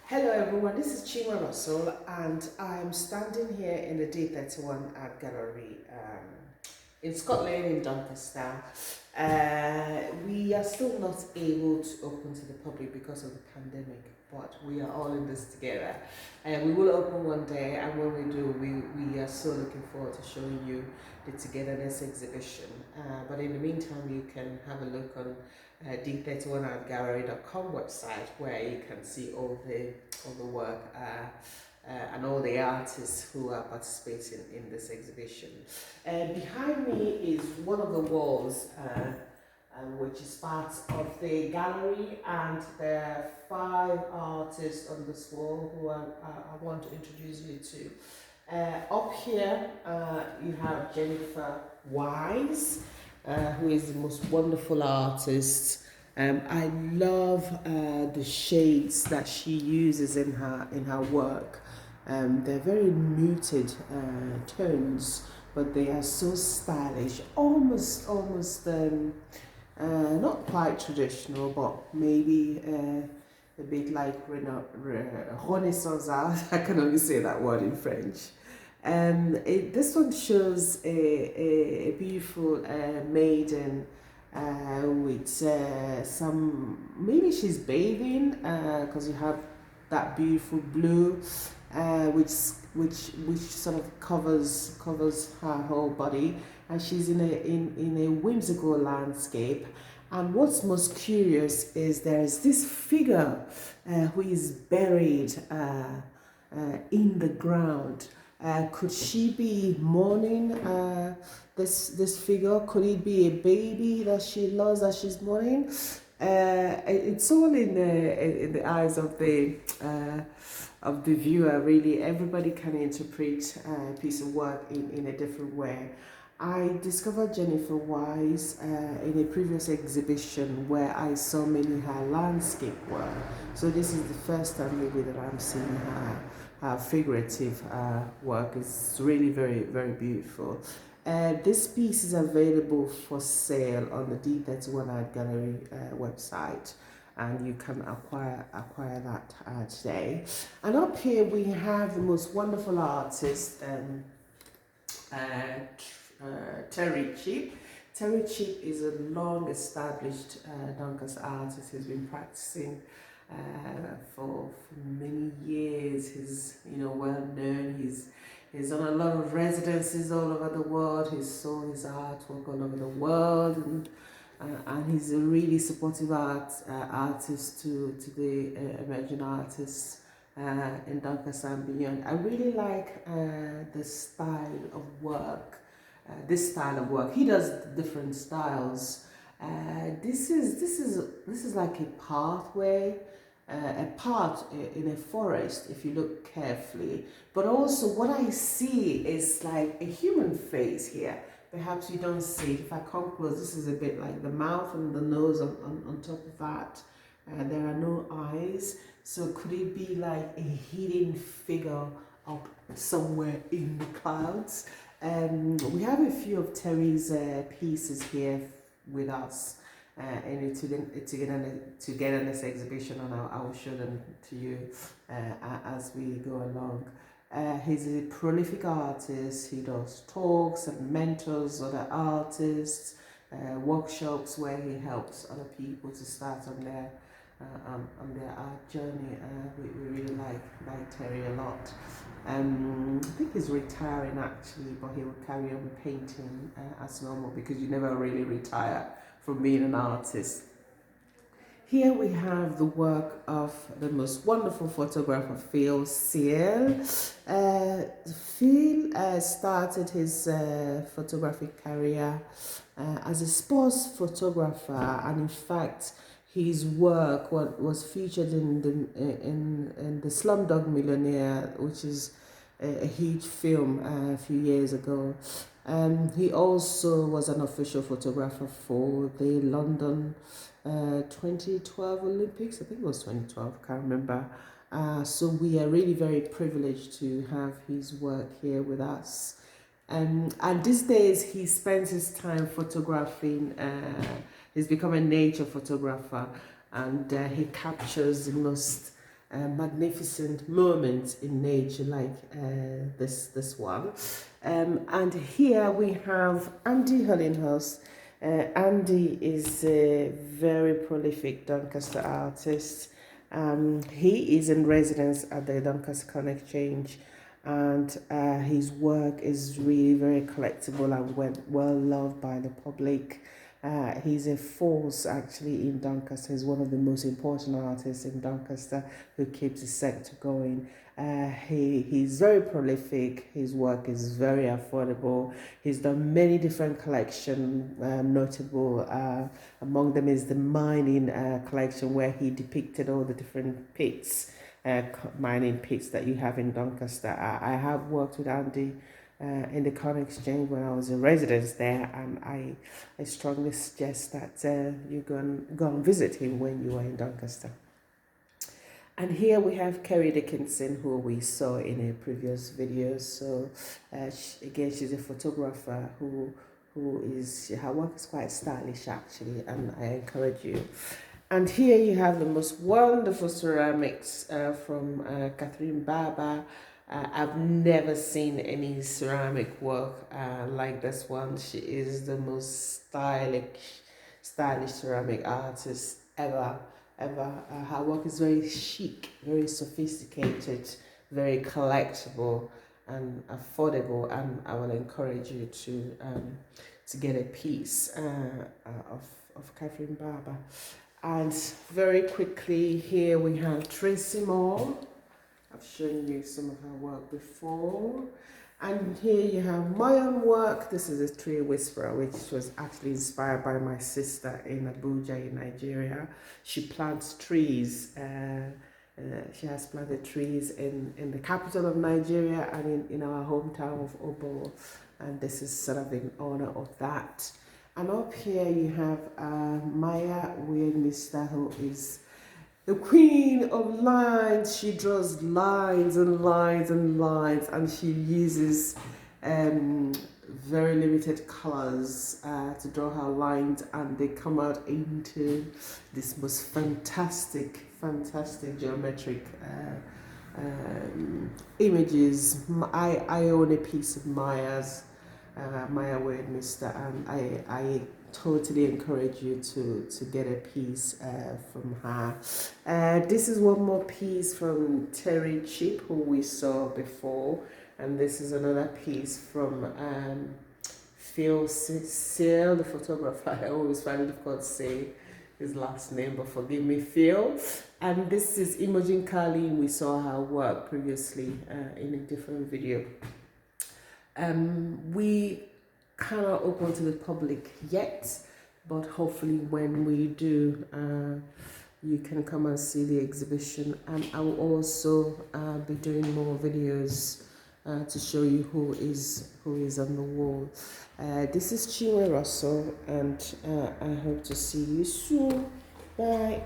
Hello everyone, this is Chima Russell and I'm standing here in the D31 Art Gallery in Scotland, in Doncaster. We are still not able to open to the public because of the pandemic, but we are all in this together. And we will open one day, and when we do, we are so looking forward to showing you the Togetherness exhibition. But in the meantime, you can have a look on d31artgallery.com website where you can see all the work and all the artists who are participating in this exhibition. Behind me is one of the walls which is part of the gallery, and there are 5 artists on this wall who I want to introduce you to. Up here, you have Jennifer Wise, who is the most wonderful artist. I love the shades that she uses in her work. They're very muted tones, but they are so stylish, almost not quite traditional, but maybe a bit like Renaissance art. I can only say that word in French. This one shows a beautiful maiden with some, maybe she's bathing because you have that beautiful blue which sort of covers her whole body, and she's in a whimsical landscape. And what's most curious is there is this figure who is buried in the ground. Could she be mourning this figure? Could it be a baby that she loves that she's mourning? It's all in the eyes of the viewer. Really, everybody can interpret a piece of work in a different way. I discovered Jennifer Wise in a previous exhibition where I saw mainly her landscape work. So this is the first time maybe that I'm seeing her figurative work. It's really very beautiful. This piece is available for sale on the D31 Art Gallery website, and you can acquire that today. And up here we have the most wonderful artist, Terry Chip. Terry Chip is a long-established Doncaster artist. He's been practicing for many years. He's well known. He's done a lot of residencies all over the world. He's sold his artwork all over the world, and he's a really supportive artist to the emerging artists in Doncaster and beyond. I really like the style of work. This style of work. He does different styles. This is like a pathway, a path in a forest if you look carefully. But also what I see is like a human face here. Perhaps you don't see it. If I come close, this is a bit like the mouth and the nose on top of that. There are no eyes. So could it be like a hidden figure up somewhere in the clouds? We have a few of Terry's pieces here with us together in this exhibition, and I will show them to you as we go along. He's a prolific artist. He does talks and mentors other artists, workshops where he helps other people to start on their art journey. We really like Terry a lot. I think he's retiring actually, but he will carry on painting as normal, because you never really retire from being an artist. Here we have the work of the most wonderful photographer, Phil Seal. Phil started his photographic career as a sports photographer, and in fact, his work was featured in the Slumdog Millionaire, which is a huge film a few years ago. He also was an official photographer for the London 2012 Olympics. I think it was 2012, can't remember. So we are really very privileged to have his work here with us. And these days he spends his time photographing. He's become a nature photographer, and he captures the most magnificent moments in nature like this one. And here we have Andy Hollinghurst. Andy is a very prolific Doncaster artist. He is in residence at the Doncaster Con Exchange, and his work is really very collectible and well loved by the public. He's a force actually in Doncaster. He's one of the most important artists in Doncaster who keeps the sector going. He's very prolific. His work is very affordable. He's done many different collections. Notable among them is the mining collection, where he depicted all the different pits, mining pits that you have in Doncaster. I have worked with Andy in the Con Exchange when I was in residence there, and I strongly suggest that you go and visit him when you are in Doncaster. And here we have Kerry Dickinson, who we saw in a previous video. So again, she's a photographer who is, her work is quite stylish actually, and I encourage you. And here you have the most wonderful ceramics from Catherine Barber. I've never seen any ceramic work like this one. She is the most stylish ceramic artist ever. Her work is very chic, very sophisticated, very collectible and affordable, and I will encourage you to get a piece of Catherine Barber. And very quickly, here we have Tracy Moore. I've shown you some of her work before. And here you have my own work. This is a tree whisperer, which was actually inspired by my sister in Abuja in Nigeria. She plants trees. She has planted trees in the capital of Nigeria and in our hometown of Obo. And this is sort of in honor of that. And up here you have Maya Weird-Mister, who is the queen of lines. She draws lines and lines and lines, and she uses very limited colors to draw her lines, and they come out into this most fantastic geometric images. I own a piece of Maya's, Maya Weird-Mister, and I totally encourage you to get a piece from her. This is one more piece from Terry Chip, who we saw before, and this is another piece from Phil Seal, the photographer. I always find it difficult to say his last name, but forgive me, Phil. And this is Imogen Carlin. We saw her work previously in a different video. We cannot open to the public yet, but hopefully when we do, you can come and see the exhibition. And I will also be doing more videos to show you who is on the wall. This is Chinwe Russell, and I hope to see you soon. Bye.